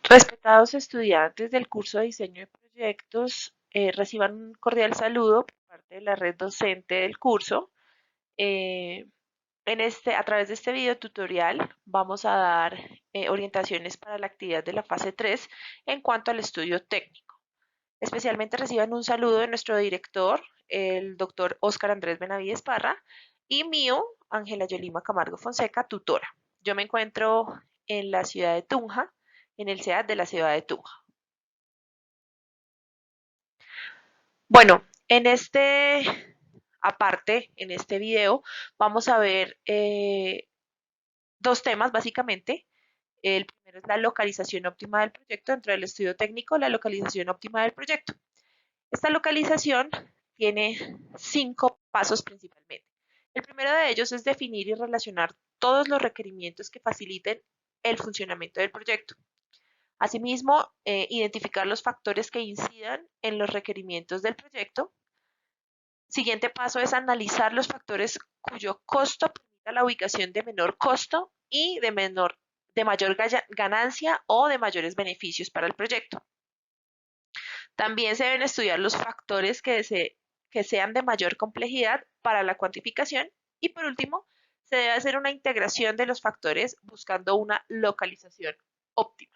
Respetados estudiantes del curso de diseño de proyectos, reciban un cordial saludo por parte de la red docente del curso. Eh, a través de este video tutorial vamos a dar orientaciones para la actividad de la fase 3 en cuanto al estudio técnico. Especialmente reciban un saludo de nuestro director, el doctor Óscar Andrés Benavides Parra, y mío, Ángela Yolima Camargo Fonseca, tutora. Yo me encuentro en la ciudad de Tunja, en el CEAD de la ciudad de Tunja. Bueno, en este video, vamos a ver dos temas básicamente. El primero es la localización óptima del proyecto. Dentro del estudio técnico, la localización óptima del proyecto. Esta localización tiene 5 pasos principalmente. El primero de ellos es definir y relacionar todos los requerimientos que faciliten el funcionamiento del proyecto. Asimismo, identificar los factores que incidan en los requerimientos del proyecto. Siguiente paso es analizar los factores cuyo costo permita la ubicación de menor costo y de mayor ganancia o de mayores beneficios para el proyecto. También se deben estudiar los factores que sean de mayor complejidad para la cuantificación. Y por último, se debe hacer una integración de los factores buscando una localización óptima.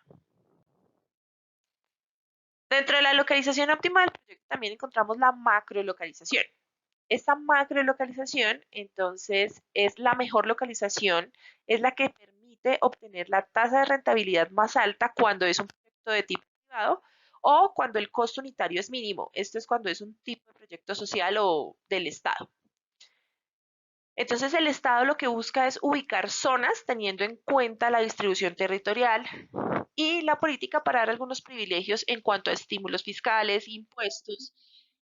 Dentro de la localización óptima del proyecto también encontramos la macrolocalización. Esta macrolocalización, entonces, es la mejor localización, es la que permite obtener la tasa de rentabilidad más alta cuando es un proyecto de tipo privado o cuando el costo unitario es mínimo. Esto es cuando es un tipo de proyecto social o del Estado. Entonces, el Estado lo que busca es ubicar zonas teniendo en cuenta la distribución territorial y la política para dar algunos privilegios en cuanto a estímulos fiscales, impuestos,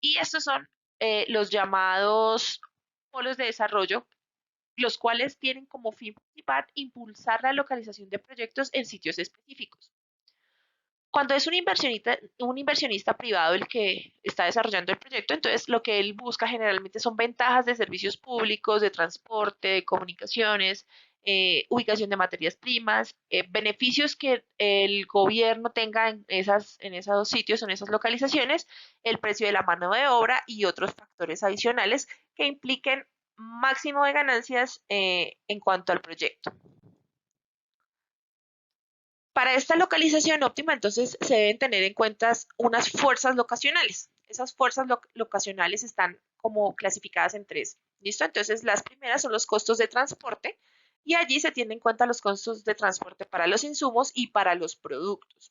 y estos son los llamados polos de desarrollo, los cuales tienen como fin principal impulsar la localización de proyectos en sitios específicos. Cuando es un inversionista privado el que está desarrollando el proyecto, entonces lo que él busca generalmente son ventajas de servicios públicos, de transporte, de comunicaciones, ubicación de materias primas, beneficios que el gobierno tenga en esos sitios, en esas localizaciones, el precio de la mano de obra y otros factores adicionales que impliquen máximo de ganancias en cuanto al proyecto. Para esta localización óptima, entonces, se deben tener en cuenta unas fuerzas locacionales. Esas fuerzas locacionales están como clasificadas en tres. ¿Listo? Entonces, las primeras son los costos de transporte y allí se tienen en cuenta los costos de transporte para los insumos y para los productos.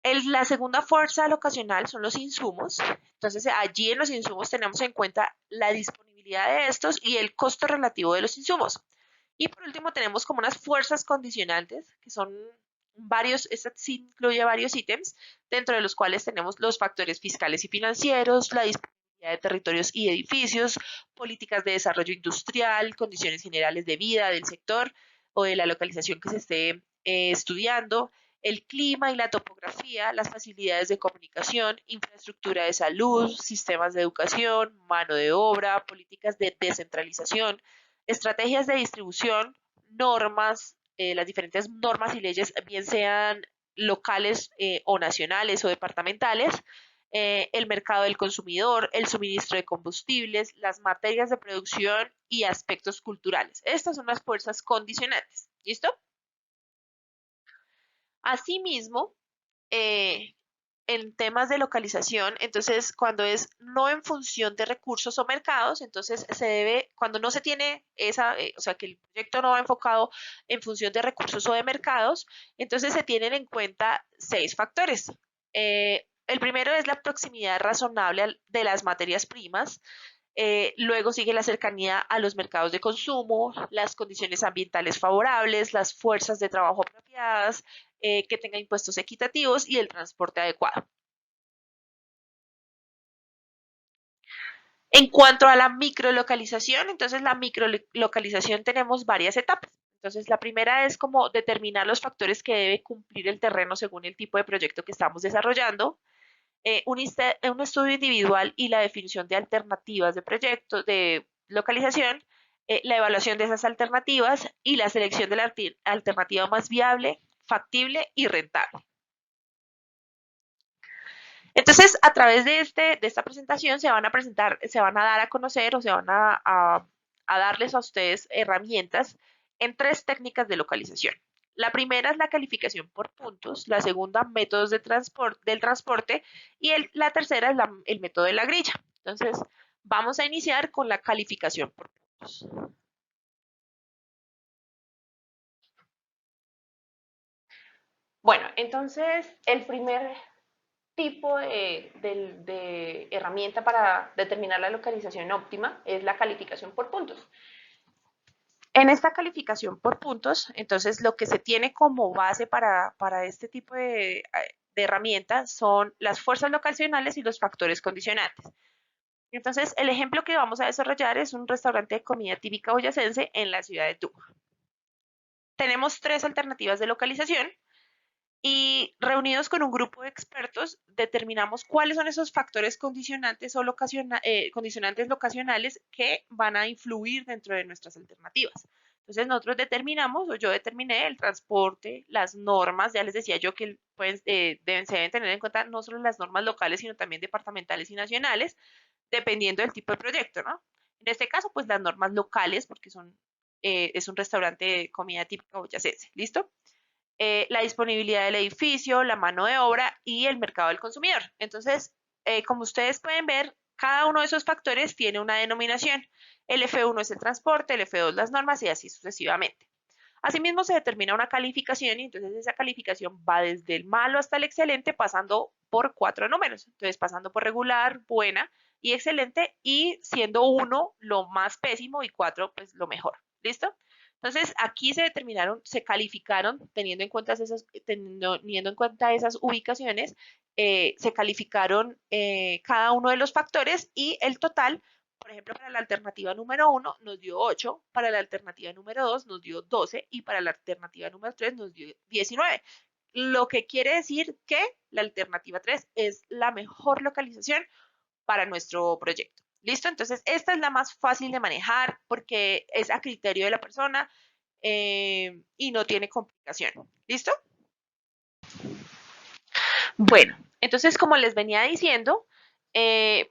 La segunda fuerza locacional son los insumos. Entonces, allí en los insumos tenemos en cuenta la disponibilidad de estos y el costo relativo de los insumos. Y por último tenemos como unas fuerzas condicionantes, que son varios, esta sí incluye varios ítems, dentro de los cuales tenemos los factores fiscales y financieros, la disponibilidad de territorios y edificios, políticas de desarrollo industrial, condiciones generales de vida del sector o de la localización que se esté estudiando, el clima y la topografía, las facilidades de comunicación, infraestructura de salud, sistemas de educación, mano de obra, políticas de descentralización, estrategias de distribución, normas, las diferentes normas y leyes, bien sean locales o nacionales o departamentales, el mercado del consumidor, el suministro de combustibles, las materias de producción y aspectos culturales. Estas son las fuerzas condicionantes. ¿Listo? Asimismo, eh, en temas de localización, entonces cuando es no en función de recursos o mercados, entonces cuando no se tiene o sea, que el proyecto no va enfocado en función de recursos o de mercados, entonces se tienen en cuenta 6 factores. El primero es la proximidad razonable de las materias primas. Luego sigue la cercanía a los mercados de consumo, las condiciones ambientales favorables, las fuerzas de trabajo apropiadas, que tenga impuestos equitativos y el transporte adecuado. En cuanto a la microlocalización, entonces la microlocalización tenemos varias etapas. Entonces la primera es como determinar los factores que debe cumplir el terreno según el tipo de proyecto que estamos desarrollando. Un estudio individual y la definición de alternativas de proyectos, de localización, la evaluación de esas alternativas y la selección de la alternativa más viable, factible y rentable. Entonces, a través de esta presentación se van a dar a conocer o se van a darles a ustedes herramientas en tres técnicas de localización. La primera es la calificación por puntos, la segunda, métodos del transporte y la tercera es el método de la grilla. Entonces, vamos a iniciar con la calificación por puntos. Bueno, entonces el primer tipo de herramienta para determinar la localización óptima es la calificación por puntos. En esta calificación por puntos, entonces lo que se tiene como base para este tipo de herramientas son las fuerzas locacionales y los factores condicionantes. Entonces, el ejemplo que vamos a desarrollar es un restaurante de comida típica boyacense en la ciudad de Tunja. Tenemos tres alternativas de localización y reunidos con un grupo de expertos determinamos cuáles son esos factores condicionantes o condicionantes locacionales que van a influir dentro de nuestras alternativas. Entonces nosotros determinamos, o yo determiné el transporte, las normas, ya les decía yo que se deben tener en cuenta no solo las normas locales, sino también departamentales y nacionales, dependiendo del tipo de proyecto, ¿no? En este caso, pues las normas locales, porque es un restaurante de comida típica boyacense, ¿listo? La disponibilidad del edificio, la mano de obra y el mercado del consumidor. Entonces, como ustedes pueden ver, cada uno de esos factores tiene una denominación. El F1 es el transporte, el F2 las normas y así sucesivamente. Asimismo, se determina una calificación y entonces esa calificación va desde el malo hasta el excelente, pasando por 4 números. Entonces, pasando por regular, buena y excelente, y siendo 1 lo más pésimo y 4 pues lo mejor. ¿Listo? Entonces, aquí se calificaron, teniendo en cuenta esas ubicaciones, se calificaron cada uno de los factores y el total, por ejemplo, para la alternativa número 1 nos dio 8, para la alternativa número 2 nos dio 12 y para la alternativa número 3 nos dio 19. Lo que quiere decir que la alternativa 3 es la mejor localización para nuestro proyecto. ¿Listo? Entonces, esta es la más fácil de manejar porque es a criterio de la persona y no tiene complicación. ¿Listo? Bueno, entonces, como les venía diciendo,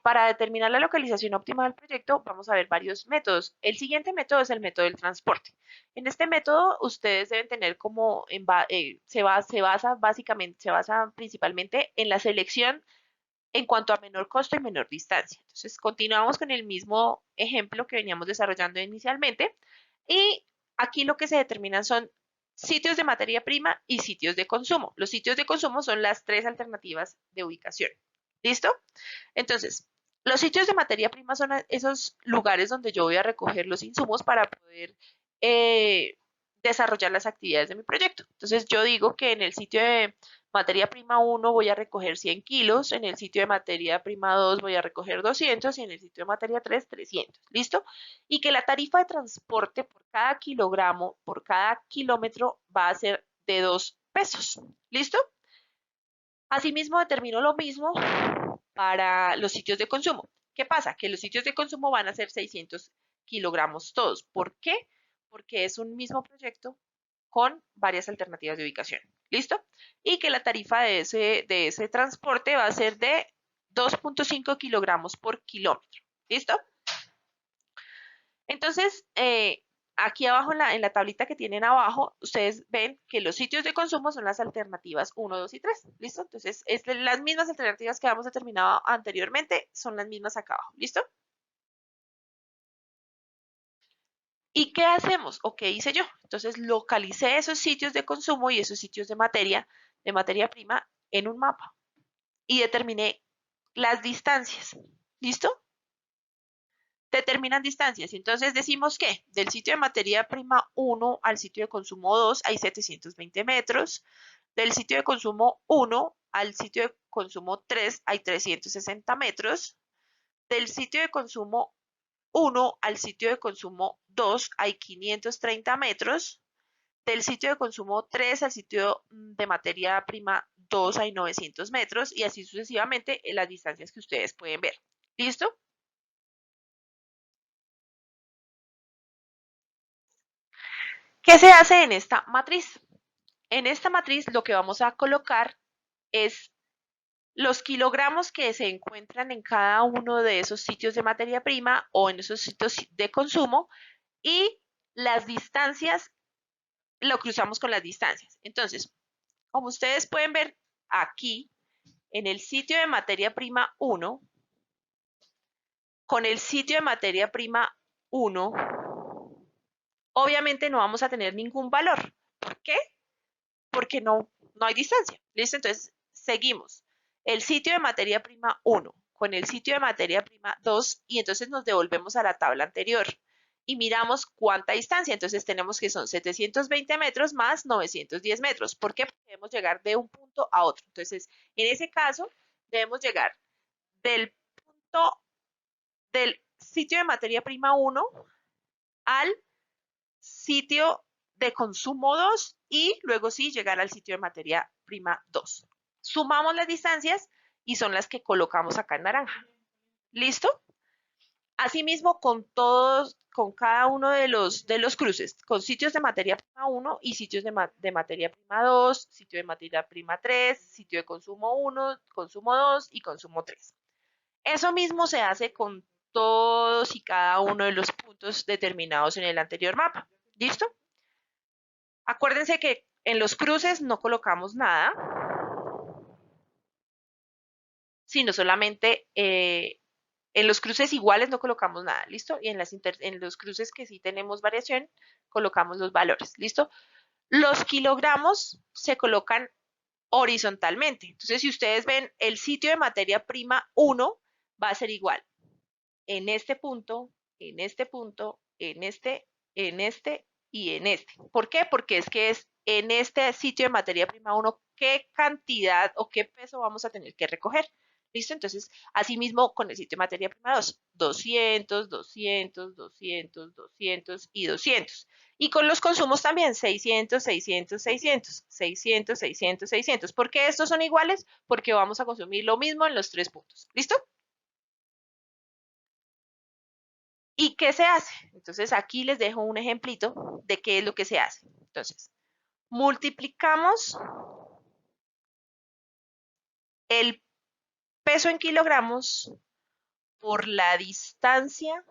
para determinar la localización óptima del proyecto, vamos a ver varios métodos. El siguiente método es el método del transporte. En este método, ustedes deben tener se basa principalmente en la selección en cuanto a menor costo y menor distancia. Entonces, continuamos con el mismo ejemplo que veníamos desarrollando inicialmente y aquí lo que se determinan son sitios de materia prima y sitios de consumo. Los sitios de consumo son las tres alternativas de ubicación. ¿Listo? Entonces, los sitios de materia prima son esos lugares donde yo voy a recoger los insumos para poder desarrollar las actividades de mi proyecto. Entonces, yo digo que en el sitio de materia prima 1 voy a recoger 100 kilos, en el sitio de materia prima 2 voy a recoger 200 y en el sitio de materia 3 300. ¿Listo? Y que la tarifa de transporte por cada kilogramo, por cada kilómetro va a ser de 2 pesos. ¿Listo? Asimismo, determino lo mismo para los sitios de consumo. ¿Qué pasa? Que los sitios de consumo van a ser 600 kilogramos todos. ¿Por qué? Porque es un mismo proyecto con varias alternativas de ubicación. ¿Listo? Y que la tarifa de ese transporte va a ser de 2.5 kilogramos por kilómetro. ¿Listo? Entonces, aquí abajo en la tablita que tienen abajo, ustedes ven que los sitios de consumo son las alternativas 1, 2 y 3. ¿Listo? Entonces, las mismas alternativas que habíamos determinado anteriormente son las mismas acá abajo. ¿Listo? ¿Y qué hacemos? ¿O qué hice yo? Entonces, localicé esos sitios de consumo y esos sitios de materia prima en un mapa y determiné las distancias. ¿Listo? Determinan distancias. Entonces decimos que del sitio de materia prima 1 al sitio de consumo 2 hay 720 metros. Del sitio de consumo 1 al sitio de consumo 3 hay 360 metros. Del sitio de consumo 1 al sitio de consumo 2 hay 530 metros. Del sitio de consumo 3 al sitio de materia prima 2 hay 900 metros y así sucesivamente en las distancias que ustedes pueden ver. ¿Listo? ¿Qué se hace en esta matriz? en esta matriz lo que vamos a colocar es los kilogramos que se encuentran en cada uno de esos sitios de materia prima o en esos sitios de consumo y las distancias lo cruzamos con las distancias. Entonces, como ustedes pueden ver aquí, en el sitio de materia prima 1, con el sitio de materia prima 1, obviamente no vamos a tener ningún valor. ¿Por qué? Porque no hay distancia. ¿Listo? Entonces, seguimos. El sitio de materia prima 1 con el sitio de materia prima 2 y entonces nos devolvemos a la tabla anterior y miramos cuánta distancia. Entonces tenemos que son 720 metros más 910 metros. ¿Por qué? Porque debemos llegar de un punto a otro. Entonces, en ese caso, debemos llegar del punto del sitio de materia prima 1 al sitio de consumo 2 y luego sí llegar al sitio de materia prima 2. Sumamos las distancias y son las que colocamos acá en naranja. ¿Listo? Asimismo, con cada uno de los cruces, con sitios de materia prima 1 y sitios de materia prima 2, sitio de materia prima 3, sitio de consumo 1, consumo 2 y consumo 3. Eso mismo se hace con todos y cada uno de los puntos determinados en el anterior mapa. ¿Listo? Acuérdense que en los cruces no colocamos nada, sino solamente en los cruces iguales no colocamos nada, ¿listo? Y en los cruces que sí tenemos variación, colocamos los valores, ¿listo? Los kilogramos se colocan horizontalmente. Entonces, si ustedes ven, el sitio de materia prima 1 va a ser igual en este punto, en este punto, en este y en este. ¿Por qué? Porque es que es en este sitio de materia prima 1 qué cantidad o qué peso vamos a tener que recoger. ¿Listo? Entonces, asimismo con el sitio de materia prima 2, 200, 200, 200, 200 y 200. Y con los consumos también, 600, 600, 600, 600, 600, 600. ¿Por qué estos son iguales? Porque vamos a consumir lo mismo en los tres puntos. ¿Listo? ¿Y qué se hace? Entonces aquí les dejo un ejemplito de qué es lo que se hace. Entonces, multiplicamos el peso en kilogramos por la distancia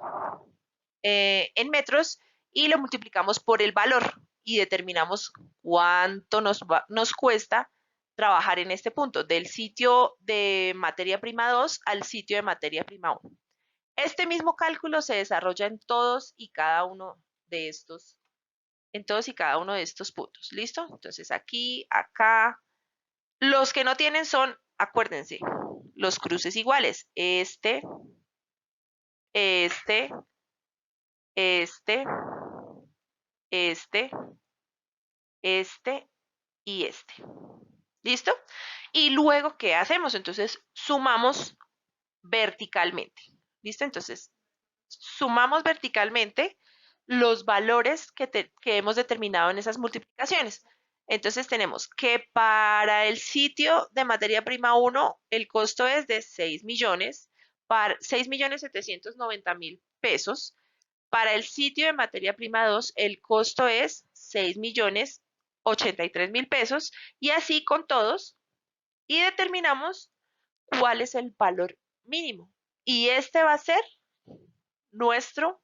en metros y lo multiplicamos por el valor y determinamos cuánto nos cuesta trabajar en este punto, del sitio de materia prima 2 al sitio de materia prima 1. Este mismo cálculo se desarrolla en todos y cada uno de estos puntos. ¿Listo? Entonces aquí, acá. Los que no tienen son, acuérdense, los cruces iguales. Este, este, este, este, este y este. ¿Listo? Y luego, ¿qué hacemos? Entonces, sumamos verticalmente. ¿Listo? Entonces, sumamos verticalmente los valores que hemos determinado en esas multiplicaciones. Entonces tenemos que para el sitio de materia prima 1 el costo es de 6 millones, para 6.790.000 pesos. Para el sitio de materia prima 2 el costo es 6.083.000 pesos y así con todos y determinamos cuál es el valor mínimo. Y este va a ser nuestro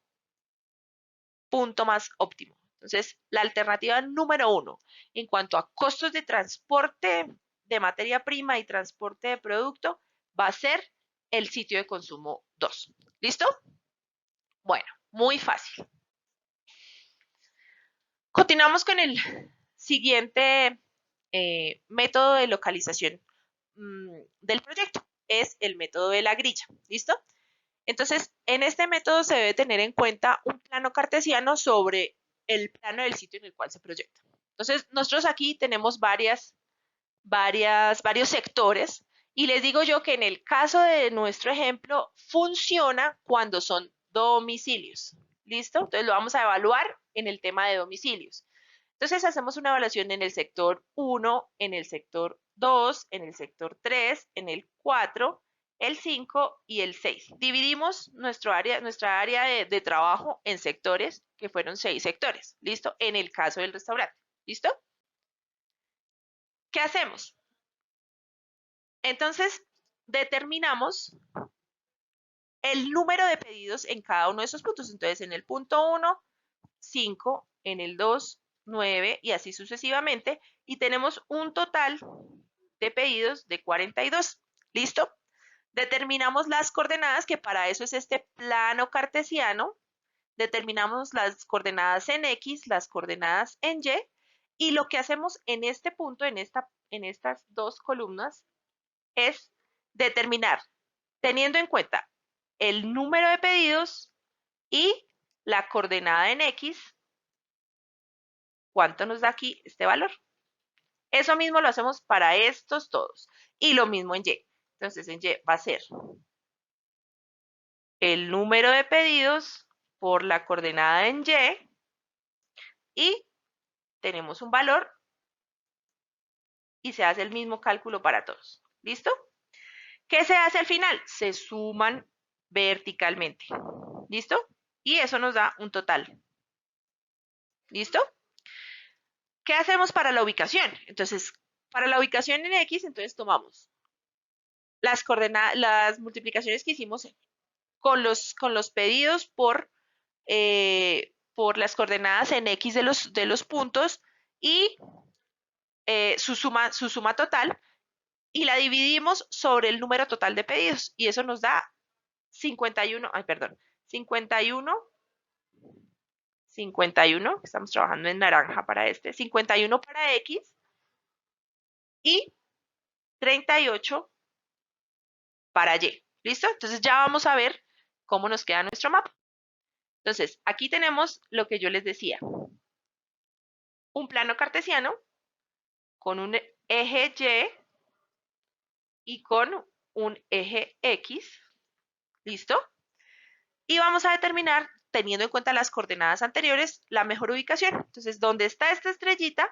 punto más óptimo. Entonces, la alternativa número 1, en cuanto a costos de transporte de materia prima y transporte de producto, va a ser el sitio de consumo 2. ¿Listo? Bueno, muy fácil. Continuamos con el siguiente método de localización del proyecto. Es el método de la grilla. ¿Listo? Entonces, en este método se debe tener en cuenta un plano cartesiano sobre el plano del sitio en el cual se proyecta. Entonces, nosotros aquí tenemos varios sectores y les digo yo que en el caso de nuestro ejemplo funciona cuando son domicilios. ¿Listo? Entonces lo vamos a evaluar en el tema de domicilios. Entonces hacemos una evaluación en el sector 1, en el sector 2, en el sector 3, en el 4, el 5 y el 6. Dividimos nuestra área de trabajo en sectores, que fueron 6 sectores. ¿Listo? En el caso del restaurante. ¿Listo? ¿Qué hacemos? Entonces, determinamos el número de pedidos en cada uno de esos puntos. Entonces, en el punto 1, 5, en el 2, 9 y así sucesivamente. Y tenemos un total de pedidos de 42. ¿Listo? Determinamos las coordenadas, que para eso es este plano cartesiano. Determinamos las coordenadas en X, las coordenadas en Y lo que hacemos en este punto, en estas dos columnas, es determinar, teniendo en cuenta el número de pedidos y la coordenada en X, ¿cuánto nos da aquí este valor? Eso mismo lo hacemos para estos todos. Y lo mismo en Y. Entonces en Y va a ser el número de pedidos por la coordenada en y tenemos un valor y se hace el mismo cálculo para todos. ¿Listo? ¿Qué se hace al final? Se suman verticalmente. ¿Listo? Y eso nos da un total. ¿Listo? ¿Qué hacemos para la ubicación? Entonces, para la ubicación en X, entonces tomamos las coordenadas, las multiplicaciones que hicimos con los pedidos por las coordenadas en X de los puntos y su suma total, y la dividimos sobre el número total de pedidos y eso nos da 51, ay, perdón, 51, 51, estamos trabajando en naranja para 51 para X y 38 para Y. ¿Listo? Entonces ya vamos a ver cómo nos queda nuestro mapa. Entonces, aquí tenemos lo que yo les decía. Un plano cartesiano con un eje Y con un eje X. ¿Listo? Y vamos a determinar, teniendo en cuenta las coordenadas anteriores, la mejor ubicación. Entonces, donde está esta estrellita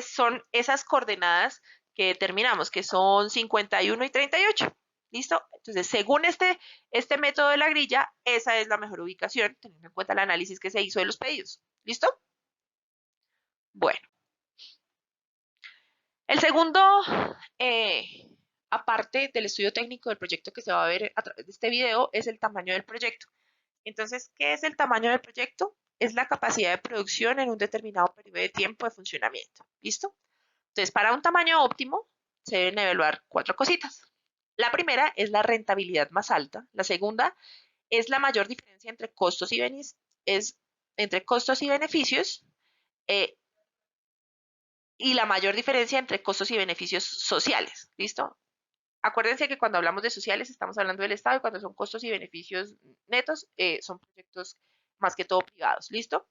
son esas coordenadas que determinamos, que son 51 y 38. ¿Listo? Entonces, según este método de la grilla, esa es la mejor ubicación, teniendo en cuenta el análisis que se hizo de los pedidos. ¿Listo? Bueno. El segundo, aparte del estudio técnico del proyecto que se va a ver a través de este video, es el tamaño del proyecto. Entonces, ¿qué es el tamaño del proyecto? Es la capacidad de producción en un determinado periodo de tiempo de funcionamiento. ¿Listo? Entonces, para un tamaño óptimo, se deben evaluar 4 cositas. La primera es la rentabilidad más alta. La segunda es la mayor diferencia entre costos y beneficios. Y la mayor diferencia entre costos y beneficios sociales. ¿Listo? Acuérdense que cuando hablamos de sociales estamos hablando del Estado y cuando son costos y beneficios netos son proyectos más que todo privados. ¿Listo?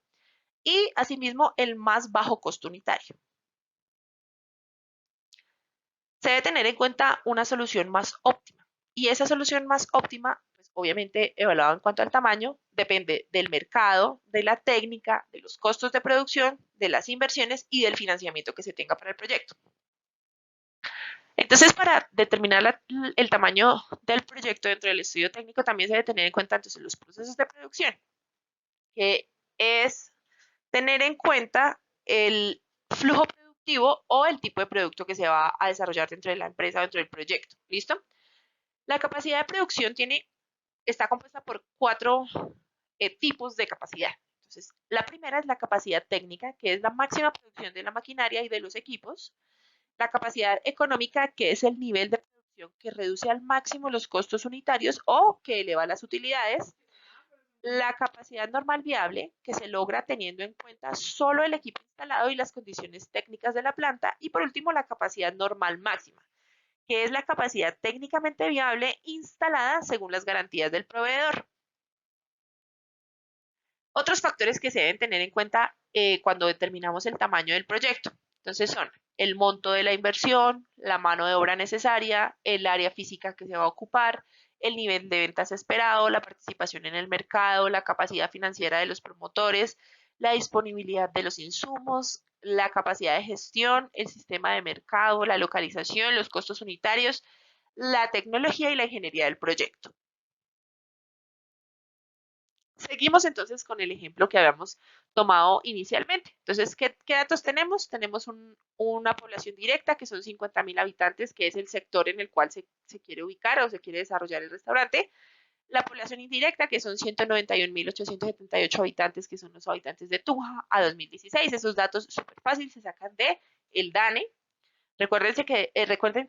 Y asimismo el más bajo costo unitario. Se debe tener en cuenta una solución más óptima. Y esa solución más óptima, pues obviamente evaluada en cuanto al tamaño, depende del mercado, de la técnica, de los costos de producción, de las inversiones y del financiamiento que se tenga para el proyecto. Entonces, para determinar el tamaño del proyecto dentro del estudio técnico, también se debe tener en cuenta entonces los procesos de producción, que es tener en cuenta el flujo productivo o el tipo de producto que se va a desarrollar dentro de la empresa, dentro del proyecto. ¿Listo? La capacidad de producción está compuesta por 4 tipos de capacidad. Entonces, la primera es la capacidad técnica, que es la máxima producción de la maquinaria y de los equipos. La capacidad económica, que es el nivel de producción que reduce al máximo los costos unitarios o que eleva las utilidades. La capacidad normal viable, que se logra teniendo en cuenta solo el equipo instalado y las condiciones técnicas de la planta. Y por último, la capacidad normal máxima, que es la capacidad técnicamente viable instalada según las garantías del proveedor. Otros factores que se deben tener en cuenta cuando determinamos el tamaño del proyecto. Entonces son el monto de la inversión, la mano de obra necesaria, el área física que se va a ocupar, el nivel de ventas esperado, la participación en el mercado, la capacidad financiera de los promotores, la disponibilidad de los insumos, la capacidad de gestión, el sistema de mercado, la localización, los costos unitarios, la tecnología y la ingeniería del proyecto. Seguimos entonces con el ejemplo que habíamos tomado inicialmente. Entonces, ¿qué datos tenemos? Tenemos una población directa que son 50.000 habitantes, que es el sector en el cual se quiere ubicar o se quiere desarrollar el restaurante. La población indirecta, que son 191.878 habitantes, que son los habitantes de Tunja a 2016. Esos datos súper fáciles se sacan de el DANE. Recuerden que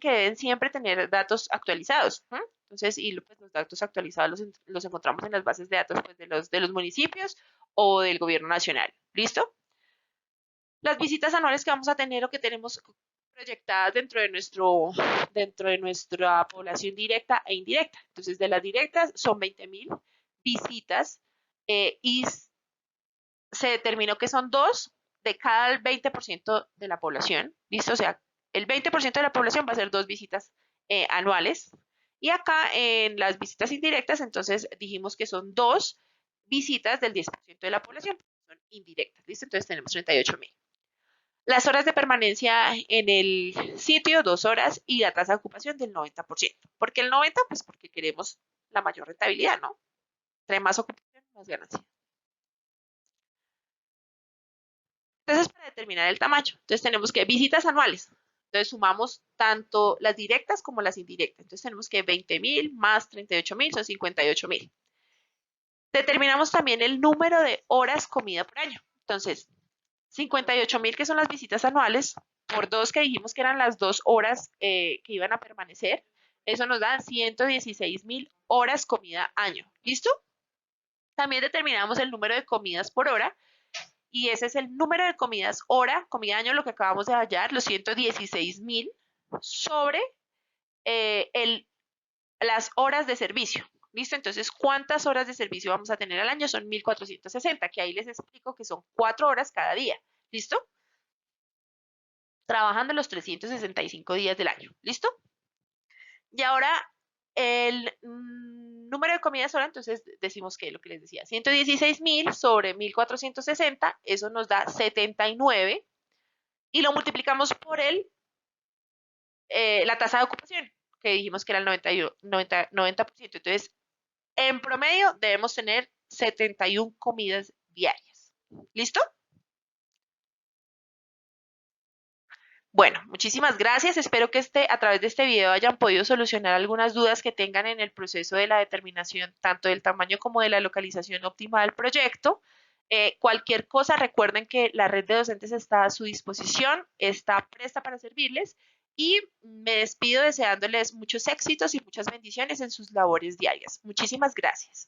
deben siempre tener datos actualizados. Entonces, y pues, los datos actualizados los encontramos en las bases de datos pues, de los municipios o del gobierno nacional. ¿Listo? Las visitas anuales que vamos a tener o que tenemos proyectadas dentro de nuestra población directa e indirecta. Entonces, de las directas son 20.000 visitas y se determinó que son 2 de cada 20% de la población. ¿Listo? O sea, el 20% de la población va a ser 2 visitas anuales. Y acá en las visitas indirectas, entonces dijimos que son 2 visitas del 10% de la población. Son indirectas. ¿Listo? Entonces tenemos 38.000. Las horas de permanencia en el sitio, 2 horas, y la tasa de ocupación del 90%. ¿Por qué el 90%? Pues porque queremos la mayor rentabilidad, ¿no? Entre más ocupación, más ganancia. Entonces, para determinar el tamaño, entonces tenemos que visitas anuales. Entonces, sumamos tanto las directas como las indirectas. Entonces, tenemos que 20.000 más 38.000 son 58.000. Determinamos también el número de horas comida por año. Entonces, 58.000 que son las visitas anuales, por 2 que dijimos que eran las 2 horas que iban a permanecer, eso nos da 116.000 horas comida año. ¿Listo? También determinamos el número de comidas por hora y ese es el número de comidas hora, comida año, lo que acabamos de hallar, los 116.000 sobre las horas de servicio. ¿Listo? Entonces, ¿cuántas horas de servicio vamos a tener al año? Son 1.460, que ahí les explico que son 4 horas cada día. ¿Listo? Trabajando los 365 días del año. ¿Listo? Y ahora el número de comidas hora, entonces decimos que lo que les decía, 116.000 sobre 1.460, eso nos da 79 y lo multiplicamos por la tasa de ocupación, que dijimos que era el 90%. Entonces, en promedio debemos tener 71 comidas diarias. ¿Listo? Bueno, muchísimas gracias. Espero que a través de este video hayan podido solucionar algunas dudas que tengan en el proceso de la determinación tanto del tamaño como de la localización óptima del proyecto. Cualquier cosa, recuerden que la red de docentes está a su disposición, está presta para servirles y me despido deseándoles muchos éxitos y muchas bendiciones en sus labores diarias. Muchísimas gracias.